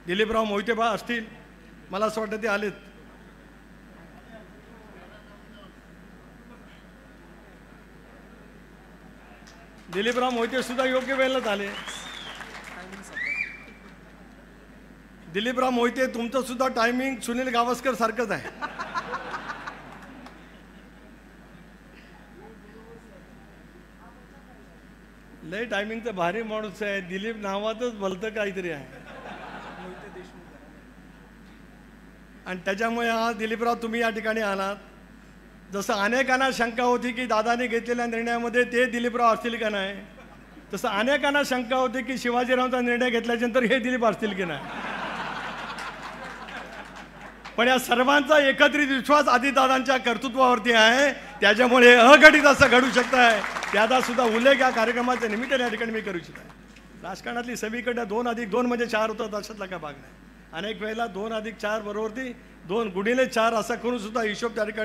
दिलीपराव मोहिते बा असतील, मला असं वाटतं ते आलेत. दिलीपराव मोहिते सुद्धा योग्य वेळेलाच आले. दिलीपराव मोहिते तुमचं सुद्धा टायमिंग सुनील गावस्कर सारखंच आहे. लय टायमिंगचं भारी माणूस आहे. दिलीप नावातच भलतं काहीतरी आहे. आणि त्याच्यामुळे आज दिलीपराव तुम्ही या ठिकाणी आलात. जसं अनेकांना शंका होती की दादाने घेतलेल्या निर्णयामध्ये ते दिलीपराव असतील का नाही, तसं अनेकांना शंका होती की शिवाजीरावांचा निर्णय घेतल्यानंतर हे दिलीप असतील की नाही. पण या सर्वांचा एकत्रित विश्वास आदिदादांच्या कर्तृत्वावरती आहे. त्याच्यामुळे अघटित असं घडू शकत आहे. त्याचा सुद्धा उल्लेख या कार्यक्रमाच्या निमित्ताने या ठिकाणी मी करू इच्छित आहे. राजकारणातली सगळीकडे 2+2 म्हणजे 4 होतं, अशातला काय भाग नाही. अनेक वेळेला 2+4 बरोबर 2 गुणिले 4 असं करून सुद्धा हिशोब त्या ठिकाणी